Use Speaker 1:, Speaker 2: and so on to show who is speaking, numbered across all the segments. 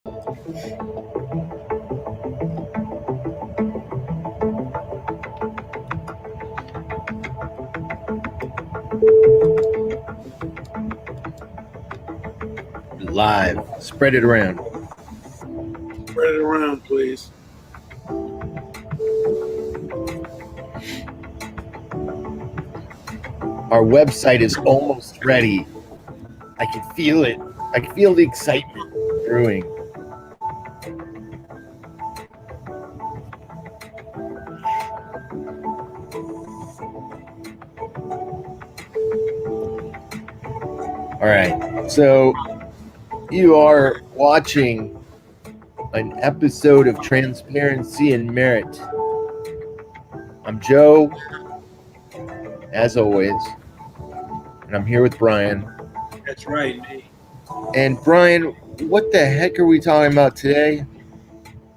Speaker 1: Live. Spread it around.
Speaker 2: Spread it around, please.
Speaker 1: Our website is almost ready. I can feel it. I can feel the excitement brewing. All right. So you are watching an episode of Transparency and Merit. I'm Joe, as always, and I'm here with Brian.
Speaker 2: That's right, me.
Speaker 1: And Brian, what the heck are we talking about today?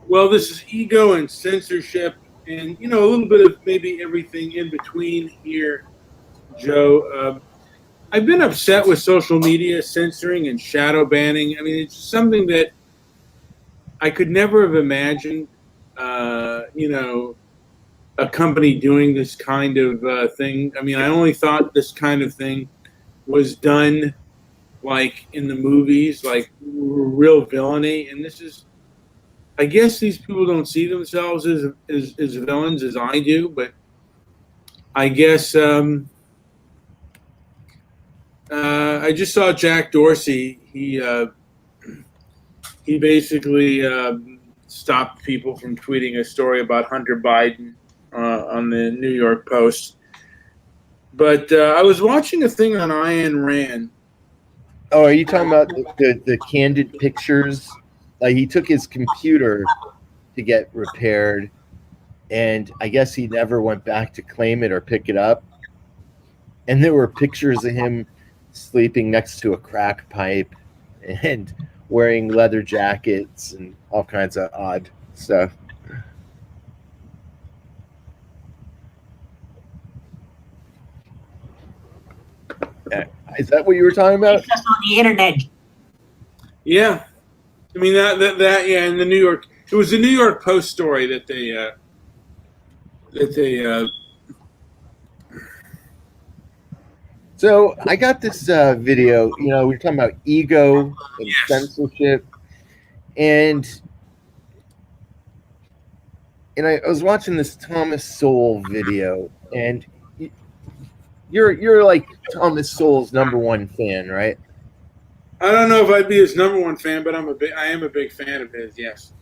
Speaker 2: Well, this is ego and censorship, and a little bit of maybe everything in between here, Joe. I've been upset with social media censoring and shadow banning. I mean, it's something that I could never have imagined. A company doing this kind of thing. I mean, I only thought this kind of thing was done like in the movies, like real villainy. And this is, I guess these people don't see themselves as villains as I do, but I guess I just saw Jack Dorsey. He basically stopped people from tweeting a story about Hunter Biden on the New York Post. But I was watching a thing on Ayn Rand.
Speaker 1: Oh, are you talking about the candid pictures? Like, he took his computer to get repaired, and I guess he never went back to claim it or pick it up. And there were pictures of him sleeping next to a crack pipe and wearing leather jackets and all kinds of odd stuff. Is that what you were talking about?
Speaker 3: It's just on the internet.
Speaker 2: Yeah, I mean that yeah. In the New York, it was the New York Post story that they.
Speaker 1: So I got this video. We were talking about ego and
Speaker 2: Yes.
Speaker 1: censorship, and I was watching this Thomas Sowell video, and you're like Thomas Sowell's #1 fan, right?
Speaker 2: I don't know if I'd be his #1 fan, but I am a big fan of his. Yes.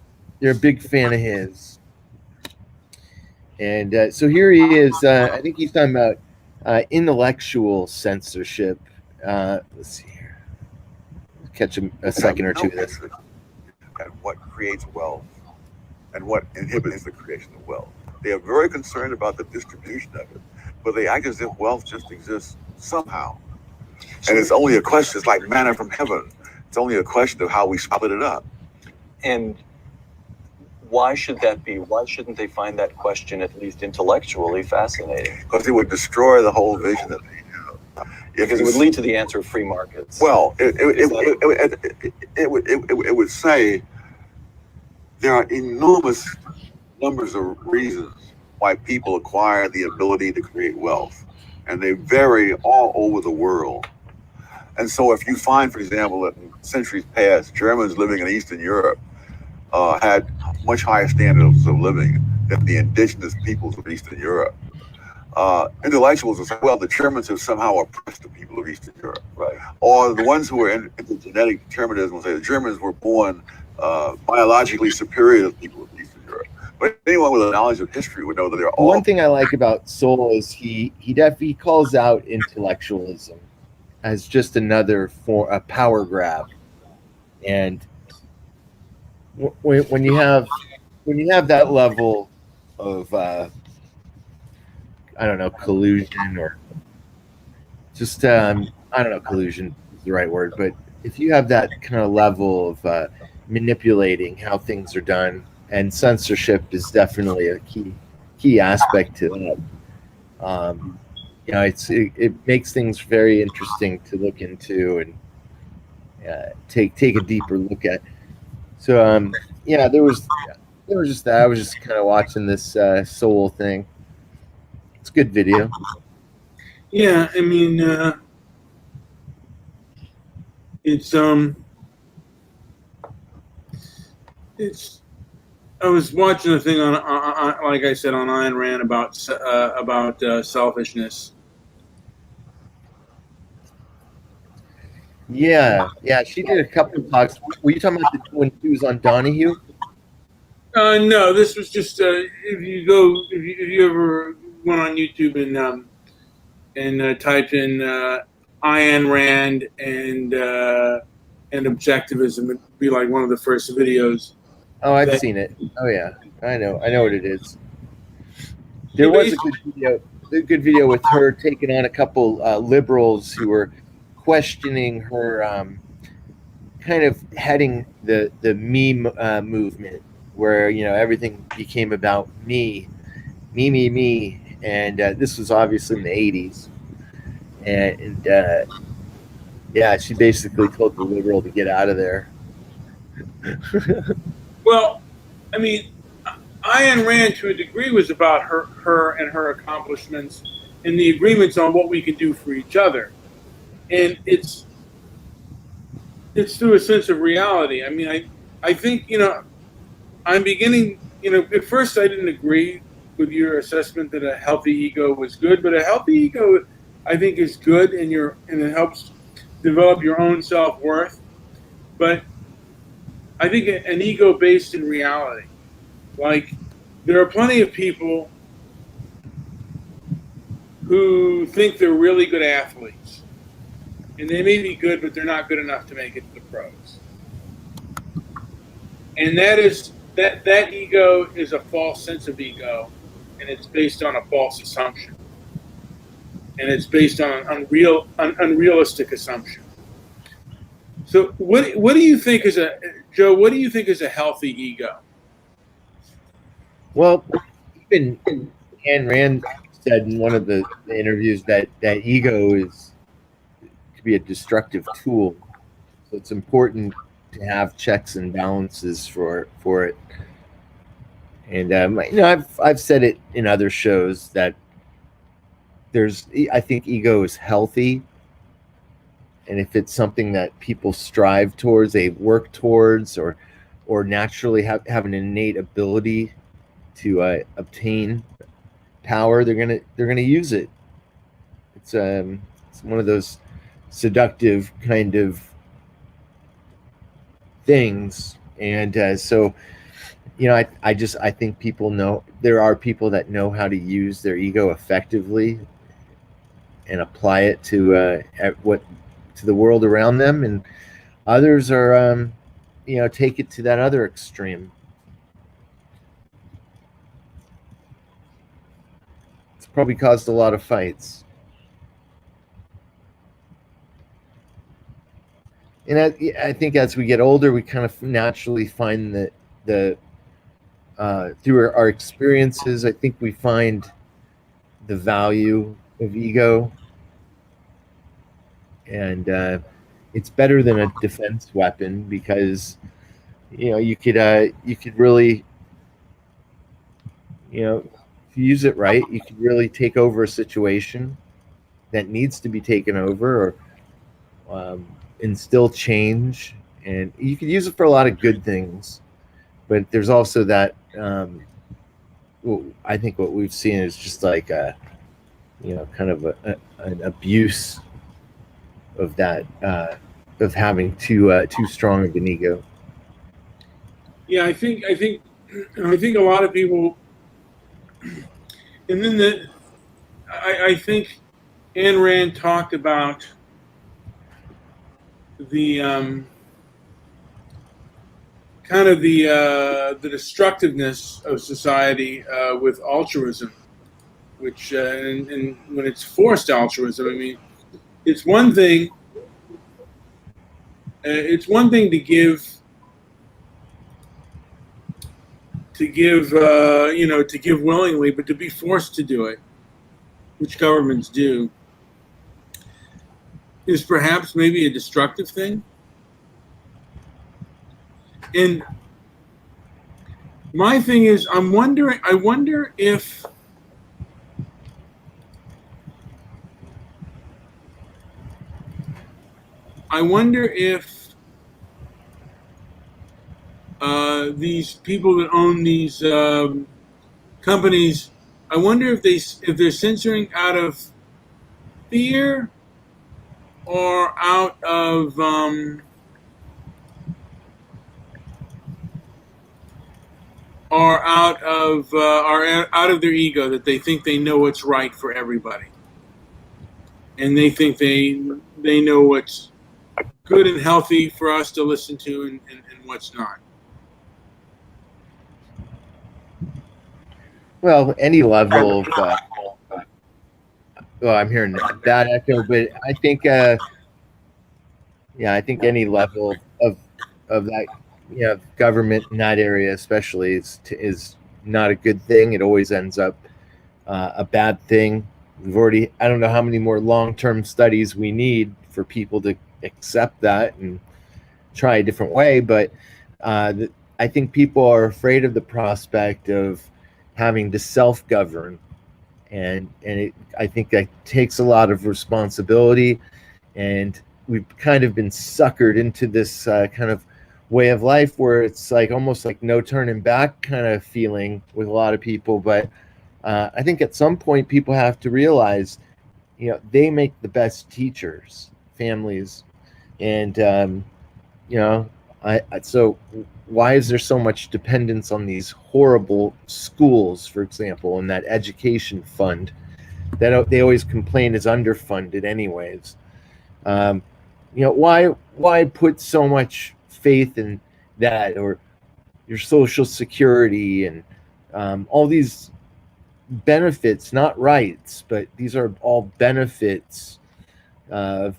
Speaker 1: You're a big fan of his. And so here he is. I think he's talking about intellectual censorship. Let's see here. Catch a second or two of this.
Speaker 4: And what creates wealth and what inhibits the creation of wealth. They are very concerned about the distribution of it, but they act as if wealth just exists somehow. And it's only a question, it's like manna from heaven. It's only a question of how we split it up.
Speaker 5: And why should that be? Why shouldn't they find that question at least intellectually fascinating?
Speaker 4: Because it would destroy the whole vision that they have.
Speaker 5: Because it would lead to the answer of free markets.
Speaker 4: Well, it would say there are enormous numbers of reasons why people acquire the ability to create wealth, and they vary all over the world. And so if you find, for example, that in centuries past, Germans living in Eastern Europe had much higher standards of living than the indigenous peoples of Eastern Europe. Intellectuals will say, well, the Germans have somehow oppressed the people of Eastern Europe.
Speaker 5: Right.
Speaker 4: Or the ones who are into genetic determinism will say the Germans were born biologically superior to the people of Eastern Europe. But anyone with a knowledge of history would know that they're all...
Speaker 1: One thing I like about Sowell is he calls out intellectualism as just another a power grab. And when you have that level of I don't know, collusion, or just I don't know, collusion is the right word, but if you have that kind of level of manipulating how things are done, and censorship is definitely a key aspect to that. It makes things very interesting to look into and take a deeper look at. So yeah, there was just that. I was just kind of watching this soul thing. It's a good video.
Speaker 2: Yeah, I mean, it's it's. I was watching a thing on like I said, on Ayn Rand about selfishness.
Speaker 1: Yeah, yeah. She did a couple of talks. Were you talking about when she was on Donahue?
Speaker 2: No, this was just if you ever went on YouTube and typed in Ayn Rand and objectivism, it'd be like one of the first videos.
Speaker 1: Oh, I've
Speaker 2: That
Speaker 1: seen it. Oh yeah, I know what it is.
Speaker 2: he
Speaker 1: There was
Speaker 2: basically,
Speaker 1: a good video with her taking on a couple liberals who were questioning her, kind of heading the me movement, where everything became about me, and this was obviously in the '80s, and yeah, she basically told the liberal to get out of there.
Speaker 2: well, I mean, Ayn Rand to a degree was about her and her accomplishments and the agreements on what we can do for each other, and it's through a sense of reality. I mean, I think I'm beginning. At first I didn't agree with your assessment that a healthy ego was good, but a healthy ego, I think, is good, and it helps develop your own self worth. But I think an ego based in reality, like there are plenty of people who think they're really good athletes, and they may be good, but they're not good enough to make it to the pros. And that ego is a false sense of ego, and it's based on a false assumption, and it's based on an unrealistic assumption. So what do you think is Joe? What do you think is a healthy ego?
Speaker 1: Well, even Ayn Rand said in one of the interviews that ego is could be a destructive tool. So it's important to have checks and balances for it. And I've said it in other shows that I think ego is healthy, and if it's something that people strive towards, they work towards, or naturally have an innate ability to obtain power, they're gonna use it. It's one of those seductive kind of things, and so I think people know there are people that know how to use their ego effectively and apply it to to the world around them, and others are take it to that other extreme. It's probably caused a lot of fights. And I think as we get older, we kind of naturally find that through our experiences, I think we find the value of ego, and it's better than a defense weapon because you could really if you use it right, you could really take over a situation that needs to be taken over, or instill change, and you could use it for a lot of good things. But there's also that I think what we've seen is just like kind of an abuse of that, of having too strong of an ego.
Speaker 2: Yeah, I think a lot of people, and then I think Ayn Rand talked about the kind of the destructiveness of society with altruism, which and when it's forced altruism, I mean, it's one thing. It's one thing to give to give willingly, but to be forced to do it, which governments do, is perhaps maybe a destructive thing. And My thing is, I wonder if these people that own these companies, I wonder if they're censoring out of fear or out of their ego, that they think they know what's right for everybody, and they think they know what's good and healthy for us to listen to, and what's not.
Speaker 1: Well, any level of well, I'm hearing that echo, but I think yeah, I think any level of that, you know, government in that area especially is not a good thing. It always ends up a bad thing. We've already, I don't know how many more long-term studies we need for people to accept that and try a different way, but I think people are afraid of the prospect of having to self-govern, and I think that takes a lot of responsibility, and we've kind of been suckered into this kind of way of life where it's like almost like no turning back kind of feeling with a lot of people. But I think at some point people have to realize, you know, they make the best teachers, families, and you know, so why is there so much dependence on these horrible schools, for example, and that education fund that they always complain is underfunded anyways? You know, why put so much faith in that, or your social security and all these benefits, not rights, but these are all benefits of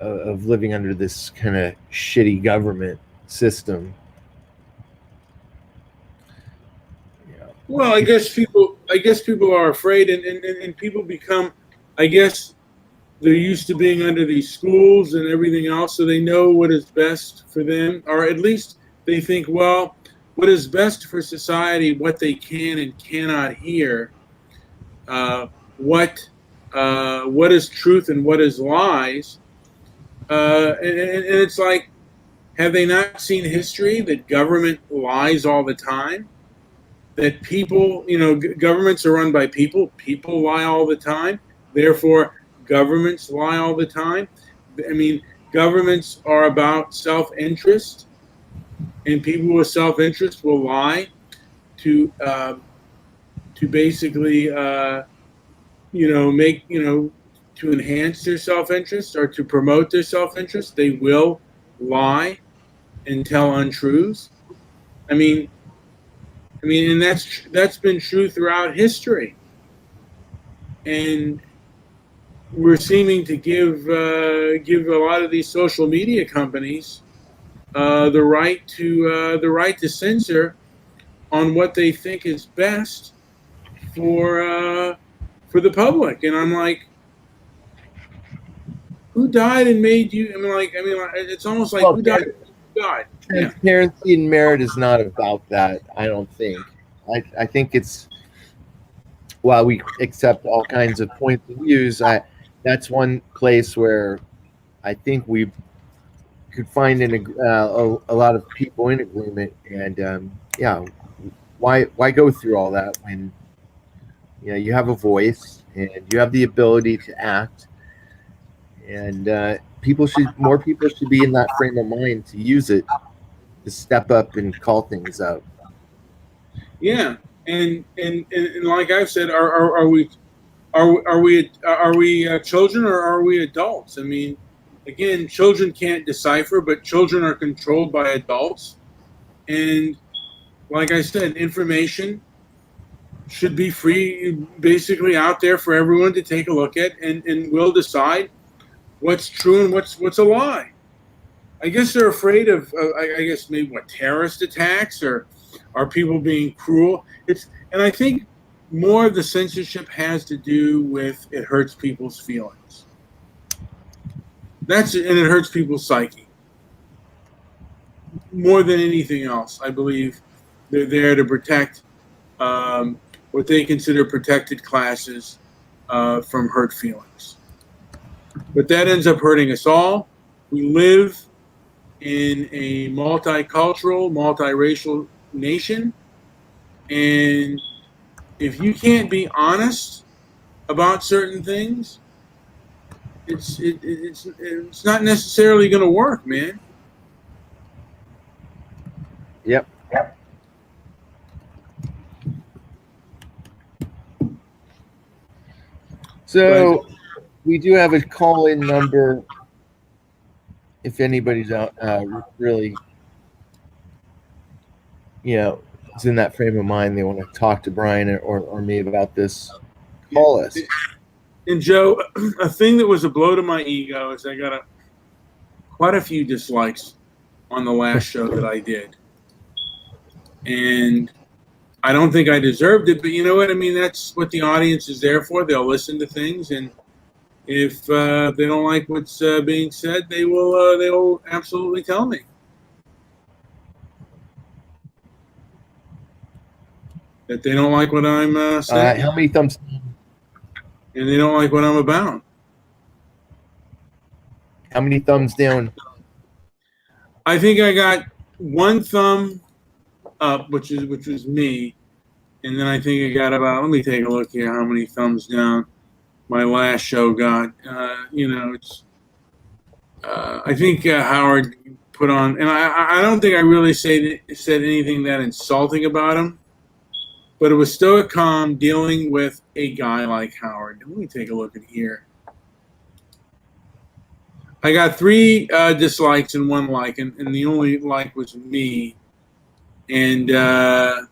Speaker 1: living under this kind of shitty government system. Yeah.
Speaker 2: Well, I guess people are afraid, and people become, I guess, they're used to being under these schools and everything else, so they know what is best for them, or at least they think, well, what is best for society, what they can and cannot hear, what is truth and what is lies, and it's like, have they not seen history that government lies all the time? That people, you know, governments are run by people. People lie all the time. Therefore, governments lie all the time. I mean, governments are about self-interest, and people with self-interest will lie to basically, to enhance their self-interest or to promote their self-interest. They will lie and tell untruths. I mean, and that's been true throughout history. And we're seeming to give a lot of these social media companies the right to censor on what they think is best for the public. And I'm like, who died and made you? It's almost like,
Speaker 1: Well,
Speaker 2: who died and made you God? Yeah.
Speaker 1: transparency and merit is not about that, I don't think. I think it's, while we accept all kinds of points of views, that's one place where I think we could find a lot of people in agreement. And yeah, why go through all that when, you know, you have a voice and you have the ability to act, and more people should be in that frame of mind to use it, to step up and call things out.
Speaker 2: Yeah, and like I've said, are we children, or are we adults? I mean, again, children can't decipher, but children are controlled by adults. And like I said, information should be free, basically out there for everyone to take a look at, and we'll decide what's true and what's a lie. I guess they're afraid of, I guess maybe terrorist attacks, or are people being cruel. And I think more of the censorship has to do with, it hurts people's feelings. And it hurts people's psyche more than anything else. I believe They're there to protect what they consider protected classes from hurt feelings. But that ends up hurting us all. We live in a multicultural, multiracial nation, and if you can't be honest about certain things, it's not necessarily going to work, man.
Speaker 1: Yep. So we do have a call-in number if anybody's out really, is in that frame of mind, they want to talk to Brian or me about this. Call us.
Speaker 2: And Joe, a thing that was a blow to my ego is I got quite a few dislikes on the last show that I did. And I don't think I deserved it, but you know what? I mean, that's what the audience is there for. They'll listen to things, and if they don't like what's being said, they will absolutely tell me. That they don't like what I'm saying.
Speaker 1: How many thumbs?
Speaker 2: And they don't like what I'm about.
Speaker 1: How many thumbs down?
Speaker 2: I think I got one thumb up, which was me, and then I think I got about. Let me take a look here. How many thumbs down my last show got? It's. I think Howard put on, and I don't think I really said anything that insulting about him, but it was stoic calm dealing with a guy like Howard. Let me take a look at here. I got 3 dislikes and 1 like, and the only like was me. And it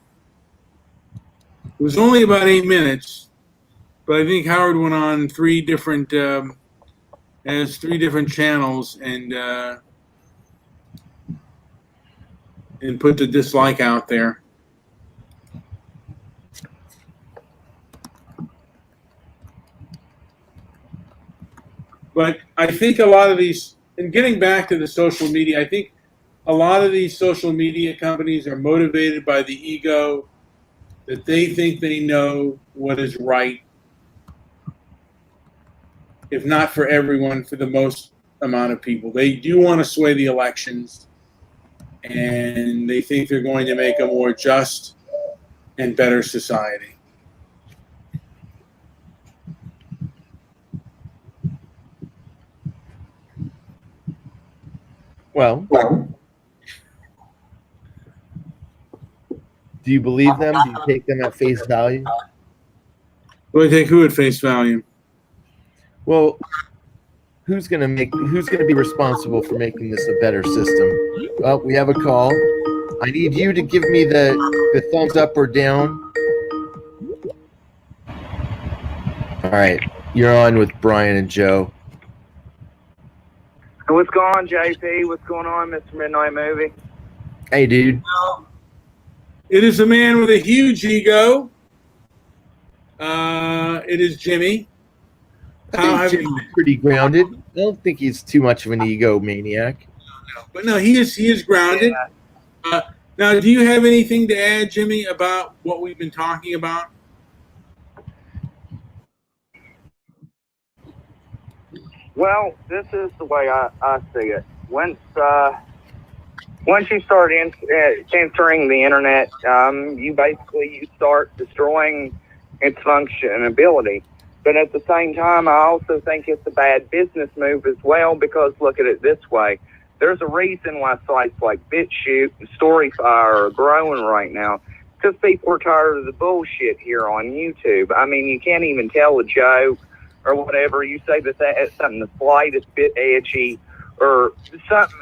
Speaker 2: was only about 8 minutes, but I think Howard went on 3 different, has 3 different channels and put the dislike out there. But I think a lot of these, and getting back to the social media, I think a lot of these social media companies are motivated by the ego that they think they know what is right, if not for everyone, for the most amount of people. They do want to sway the elections, and they think they're going to make a more just and better society.
Speaker 1: Well, do you believe them? Do you take them at face value?
Speaker 2: Do I take who at face value?
Speaker 1: Well, who's going to be responsible for making this a better system? Well, we have a call. I need you to give me the thumbs up or down. All right, you're on with Brian and Joe.
Speaker 3: What's going on, JP? What's going on, Mr. Midnight Movie?
Speaker 1: Hey, dude.
Speaker 2: It is a man with a huge ego. It is Jimmy.
Speaker 1: I think Jimmy's pretty grounded. I don't think he's too much of an egomaniac.
Speaker 2: No. But no, he is grounded. Yeah. Now, do you have anything to add, Jimmy, about what we've been talking about?
Speaker 3: Well, this is the way I see it. Once you start censoring the internet, you start destroying its functionality. But at the same time, I also think it's a bad business move as well, because look at it this way. There's a reason why sites like BitChute and StoryFire are growing right now, because people are tired of the bullshit here on YouTube. I mean, you can't even tell a joke or whatever. You say that's something the slightest bit edgy or something,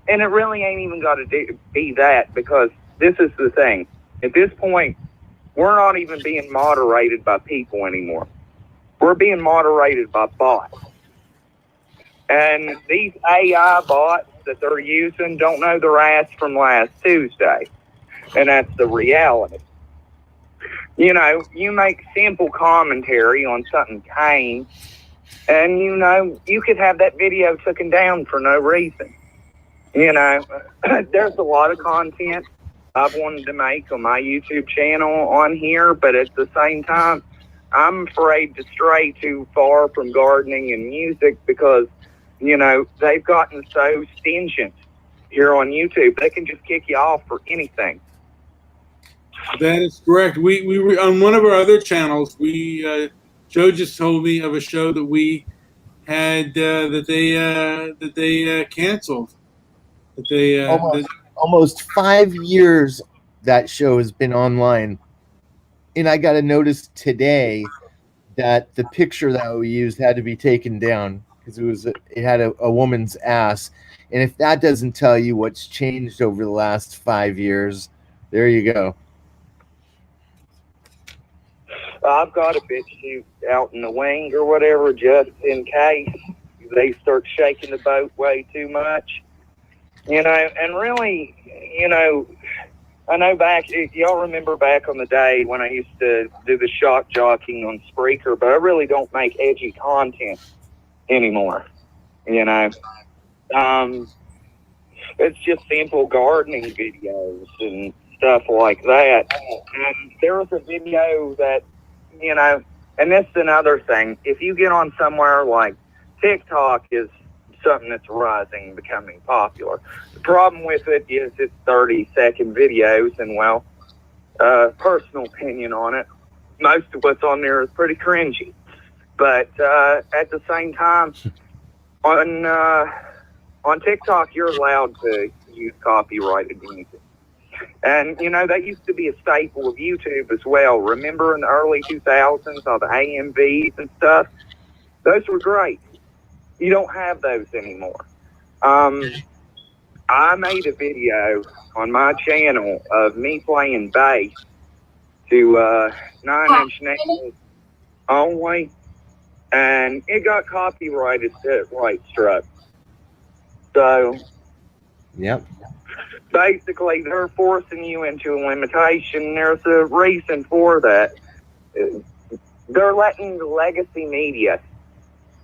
Speaker 3: and it really ain't even got to be that, because this is the thing. At this point, we're not even being moderated by people anymore. We're being moderated by bots. And these AI bots that they're using don't know their ass from last Tuesday. And that's the reality. You make simple commentary on something tame, and you could have that video taken down for no reason. There's a lot of content I've wanted to make on my YouTube channel on here, but at the same time, I'm afraid to stray too far from gardening and music because, you know, they've gotten so stingent here on YouTube. They can just kick you off for anything.
Speaker 2: That is correct. We were on one of our other channels. Joe just told me of a show that we had that they canceled. That they
Speaker 1: Almost 5 years that show has been online, and I got a notice today that the picture that we used had to be taken down because it had a woman's ass. And if that doesn't tell you what's changed over the last 5 years, there you go.
Speaker 3: I've got a bitch shoot out in the wing or whatever, just in case they start shaking the boat way too much. You know, and really, you know, I know y'all remember back on the day when I used to do the shock jockeying on Spreaker, but I really don't make edgy content anymore. You know, it's just simple gardening videos and stuff like that. And there was a video that, you know, and this is another thing. If you get on somewhere like TikTok is something that's rising, becoming popular. The problem with it is it's 30-second videos, and well, personal opinion on it, most of what's on there is pretty cringy. But at the same time, on TikTok, you're allowed to use copyrighted music. And, you know, that used to be a staple of YouTube as well. Remember in the early 2000s, all the AMVs and stuff? Those were great. You don't have those anymore. I made a video on my channel of me playing bass to 9 Inch Nails only, and it got copyrighted right struck. So,
Speaker 1: Yep.
Speaker 3: basically, they're forcing you into a limitation. There's a reason for that. They're letting the legacy media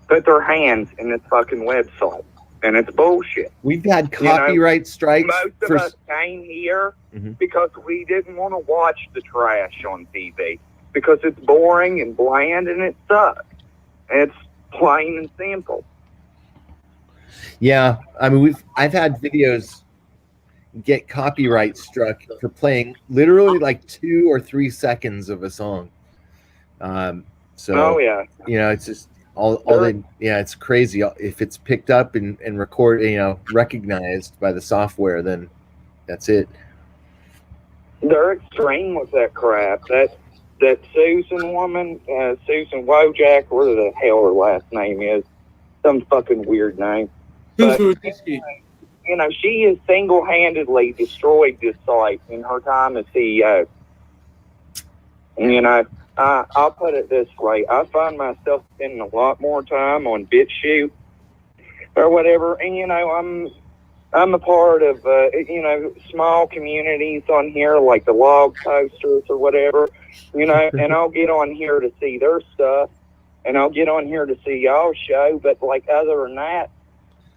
Speaker 3: put their hands in this fucking website, and it's bullshit.
Speaker 1: We've had copyright strikes.
Speaker 3: Most of us came here because we didn't want to watch the trash on TV because it's boring and bland and it sucks. It's plain and simple.
Speaker 1: Yeah, I mean, I've had videos get copyright struck for playing literally like 2 or 3 seconds of a song. So,
Speaker 3: oh yeah,
Speaker 1: you know, it's just it's crazy. If it's picked up and recorded, you know, recognized by the software, then that's it.
Speaker 3: They're extreme with that crap. That Susan woman, Susan Wojak, whatever the hell her last name is, some fucking weird name. But, you know, she has single-handedly destroyed this site in her time as CEO. And, you know, I'll put it this way. I find myself spending a lot more time on BitChute or whatever. And, you know, I'm a part of, you know, small communities on here, like the log posters or whatever, you know, and I'll get on here to see their stuff, and I'll get on here to see y'all's show. But, like, other than that,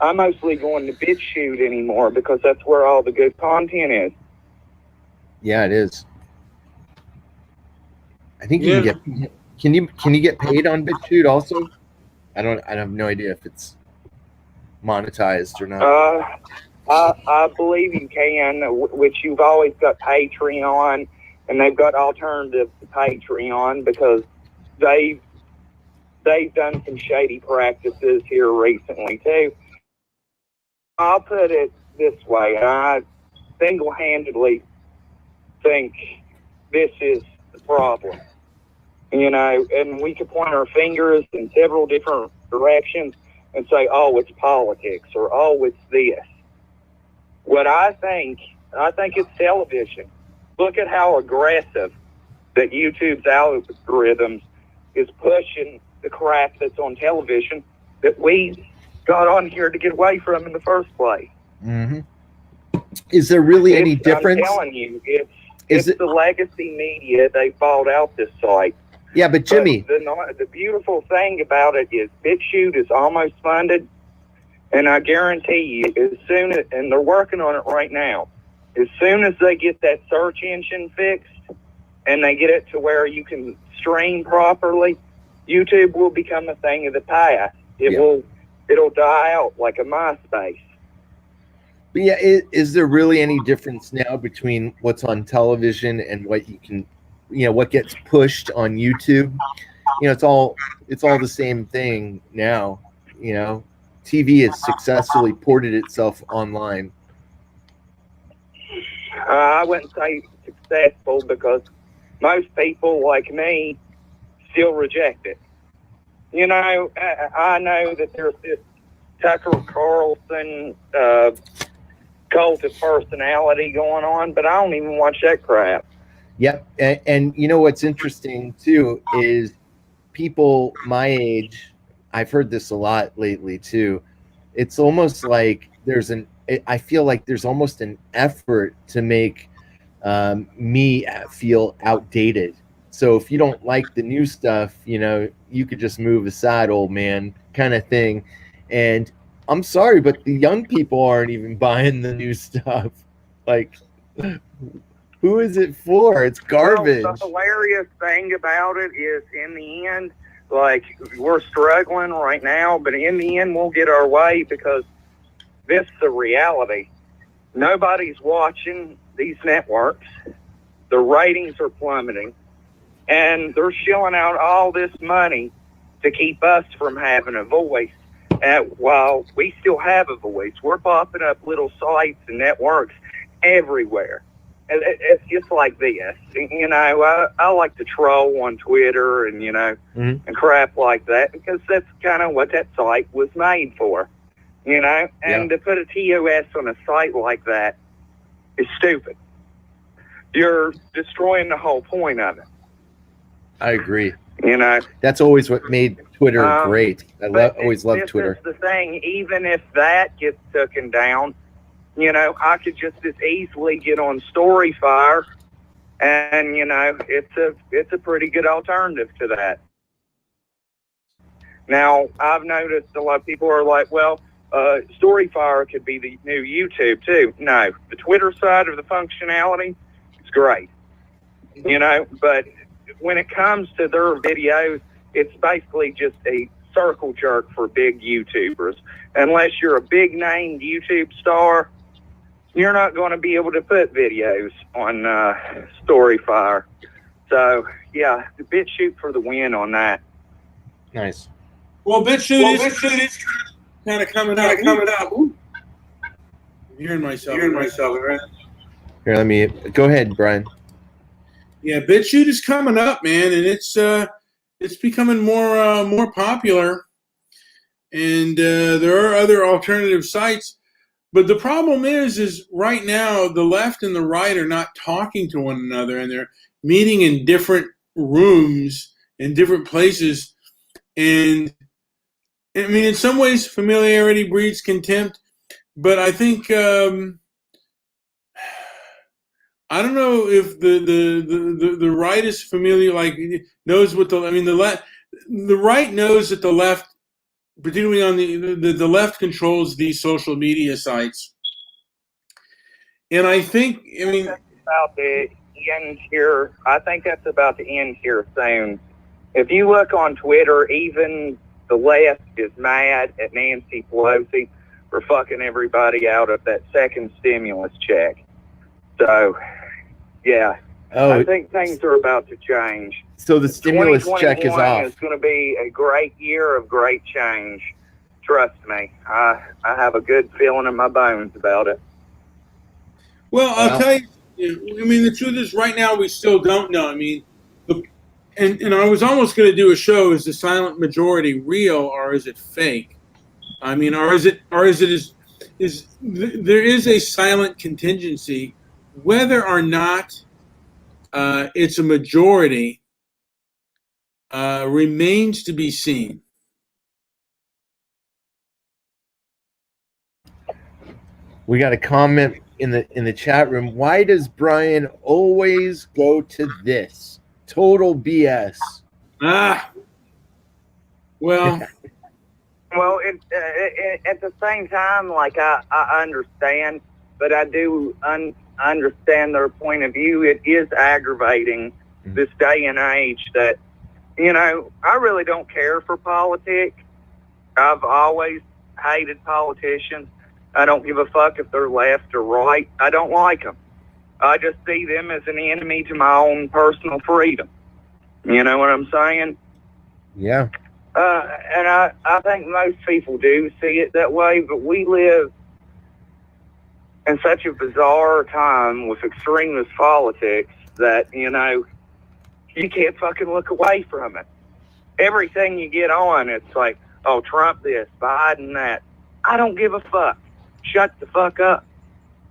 Speaker 3: I'm mostly going to BitChute anymore because that's where all the good content is.
Speaker 1: Yeah, it is. I think you can you get paid on BitChute also? I have no idea if it's monetized or not.
Speaker 3: I believe you can, which you've always got Patreon, and they've got alternatives to Patreon because they've done some shady practices here recently too. I'll put it this way. I single-handedly think this is the problem. You know, and we could point our fingers in several different directions and say, oh, it's politics, or oh, it's this. What I think it's television. Look at how aggressive that YouTube's algorithms is pushing the crap that's on television that we got on here to get away from in the first place.
Speaker 1: Mm-hmm. Is there really any difference?
Speaker 3: I'm telling you, it's the legacy media. They bought out this site.
Speaker 1: Yeah, but Jimmy,
Speaker 3: the beautiful thing about it is BitChute is almost funded, and I guarantee you, and they're working on it right now, as soon as they get that search engine fixed and they get it to where you can stream properly, YouTube will become a thing of the past. It'll die out like a MySpace.
Speaker 1: But yeah, is there really any difference now between what's on television and what you can, what gets pushed on YouTube? It's all the same thing now. TV has successfully ported itself online.
Speaker 3: I wouldn't say successful because most people like me still reject it. I know that there's this Tucker Carlson cult of personality going on, but I don't even watch that crap.
Speaker 1: Yep. And what's interesting too is people my age, I've heard this a lot lately too. It's almost like I feel like there's almost an effort to make me feel outdated. So if you don't like the new stuff, you could just move aside, old man, kind of thing. And I'm sorry, but the young people aren't even buying the new stuff. Like, who is it for? It's garbage.
Speaker 3: Well, the hilarious thing about it is, in the end, like, we're struggling right now, but in the end, we'll get our way because this is the reality. Nobody's watching these networks. The ratings are plummeting. And they're shelling out all this money to keep us from having a voice. While we still have a voice, we're popping up little sites and networks everywhere. It's just like this. I like to troll on Twitter and, and crap like that because that's kind of what that site was made for, And to put a TOS on a site like that is stupid. You're destroying the whole point of it.
Speaker 1: I agree. That's always what made Twitter great. I always loved Twitter.
Speaker 3: This is the thing. Even if that gets taken down, I could just as easily get on StoryFire, and it's a pretty good alternative to that. Now, I've noticed a lot of people are like, well, StoryFire could be the new YouTube too. No, the Twitter side of the functionality is great, but when it comes to their videos, it's basically just a circle jerk for big YouTubers. Unless you're a big name YouTube star, you're not going to be able to put videos on StoryFire. So, yeah, the BitChute for the win on that.
Speaker 1: Nice.
Speaker 2: Well, BitChute is kind of coming out. Ooh. I'm hearing myself. Right?
Speaker 1: Here, let me go ahead, Brian.
Speaker 2: Yeah, BitChute is coming up, man, and it's becoming more popular. And there are other alternative sites, but the problem is right now the left and the right are not talking to one another, and they're meeting in different rooms in different places. And I mean, in some ways, familiarity breeds contempt, but I think. I don't know if the right is familiar, knows what the right knows that the left, particularly on the left, controls these social media sites, and I think
Speaker 3: that's about the end here. I think that's about the end here soon. If you look on Twitter, even the left is mad at Nancy Pelosi for fucking everybody out of that second stimulus check. So, yeah, I think things are about to change.
Speaker 1: So the stimulus check is off.
Speaker 3: It's going to be a great year of great change. Trust me. I have a good feeling in my bones about it.
Speaker 2: Well, I'll tell you, I mean, the truth is right now we still don't know. I mean, and I was almost going to do a show, is the silent majority real or is it fake? I mean, or is there is a silent contingency. Whether or not it's a majority remains to be seen.
Speaker 1: We got a comment in the chat room. Why does Brian always go to this? Total BS.
Speaker 2: Well.
Speaker 3: Well, at the same time, like I understand, but I do I understand their point of view. It is aggravating this day and age that, I really don't care for politics. I've always hated politicians. I don't give a fuck if they're left or right. I don't like them. I just see them as an enemy to my own personal freedom. You know what I'm saying?
Speaker 1: Yeah.
Speaker 3: And I think most people do see it that way, but we live in such a bizarre time with extremist politics that, you can't fucking look away from it. Everything you get on, it's like, oh, Trump this, Biden that. I don't give a fuck. Shut the fuck up.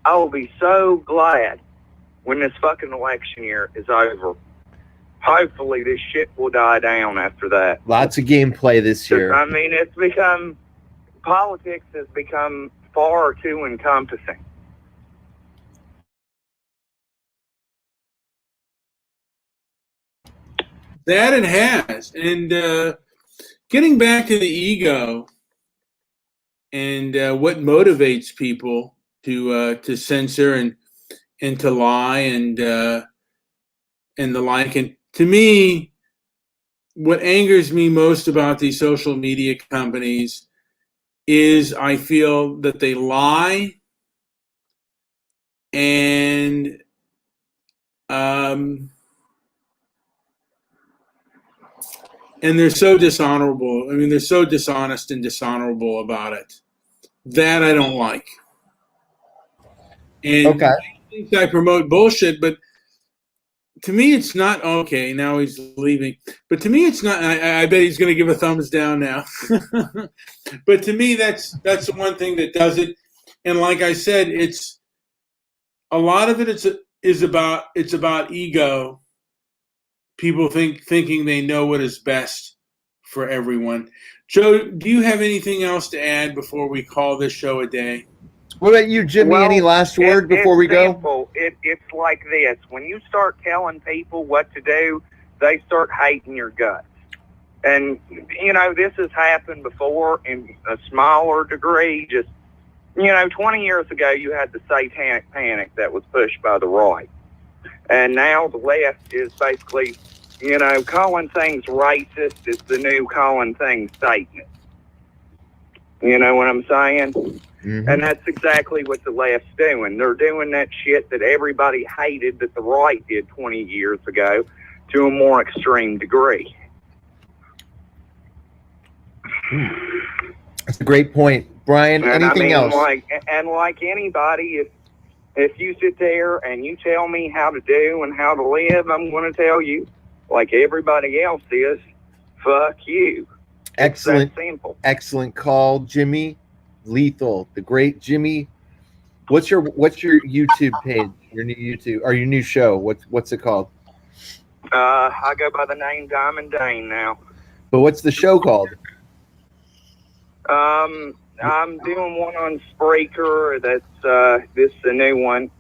Speaker 3: I will be so glad when this fucking election year is over. Hopefully this shit will die down after that.
Speaker 1: Lots of gameplay this year.
Speaker 3: I mean, politics has become far too encompassing.
Speaker 2: That it has. And getting back to the ego and what motivates people to censor and to lie and the like. And to me, what angers me most about these social media companies is I feel that they lie and they're so dishonorable. I mean, they're so dishonest and dishonorable about it. That I don't like. And
Speaker 1: Okay.
Speaker 2: I promote bullshit, but to me, it's not okay. Now he's leaving, but to me, it's not. I bet he's going to give a thumbs down now. But to me, that's the one thing that does it. And like I said, it's a lot of it. It's about ego. People thinking they know what is best for everyone. Joe, do you have anything else to add before we call this show a day?
Speaker 1: What about you, Jimmy?
Speaker 3: Well,
Speaker 1: any last word before we
Speaker 3: go? It's like this. When you start telling people what to do, they start hating your guts. And, this has happened before in a smaller degree. Just, 20 years ago, you had the satanic panic that was pushed by the right. And now the left is basically, calling things racist is the new calling things Satanist. You know what I'm saying?
Speaker 1: Mm-hmm.
Speaker 3: And that's exactly what the left's doing. They're doing that shit that everybody hated that the right did 20 years ago to a more extreme degree.
Speaker 1: That's a great point. Brian, anything else?
Speaker 3: Like anybody, if you sit there and you tell me how to do and how to live, I'm going to tell you, like everybody else is, fuck you.
Speaker 1: Excellent.
Speaker 3: It's that simple.
Speaker 1: Excellent call, Jimmy. Lethal, the great Jimmy. What's your YouTube page? Your new YouTube or your new show? What's it called?
Speaker 3: I go by the name Diamond Dane now.
Speaker 1: But what's the show called?
Speaker 3: I'm doing one on Spreaker. This is a new one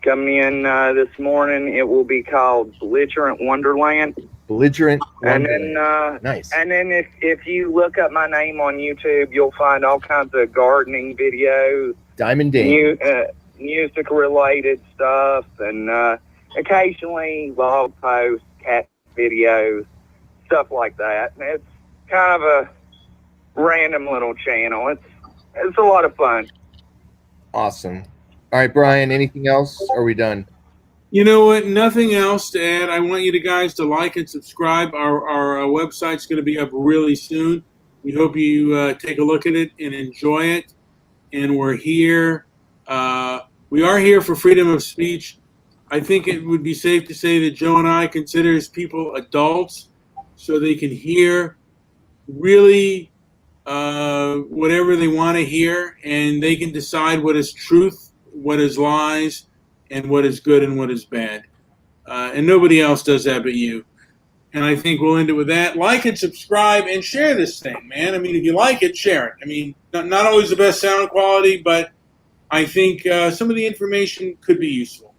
Speaker 3: coming in this morning. It will be called Belligerent Wonderland.
Speaker 1: Belligerent Wonderland.
Speaker 3: And then,
Speaker 1: nice.
Speaker 3: And then if you look up my name on YouTube, you'll find all kinds of gardening videos,
Speaker 1: Diamond Dane,
Speaker 3: music related stuff, and occasionally blog posts, cat videos, stuff like that. And it's kind of a random little channel. It's a lot of fun.
Speaker 1: Awesome. All right, Brian, anything else? Are we done?
Speaker 2: You know what? Nothing else to add. I want you guys to like and subscribe. Our website's going to be up really soon. We hope you take a look at it and enjoy it. And we're here. We are here for freedom of speech. I think it would be safe to say that Joe and I considers people adults so they can hear really whatever they want to hear, and they can decide what is truth, what is lies, and what is good and what is bad. And nobody else does that but you. And I think we'll end it with that. Like and subscribe and share this thing, man. I mean, if you like it, share it. I mean, not always the best sound quality, but I think some of the information could be useful.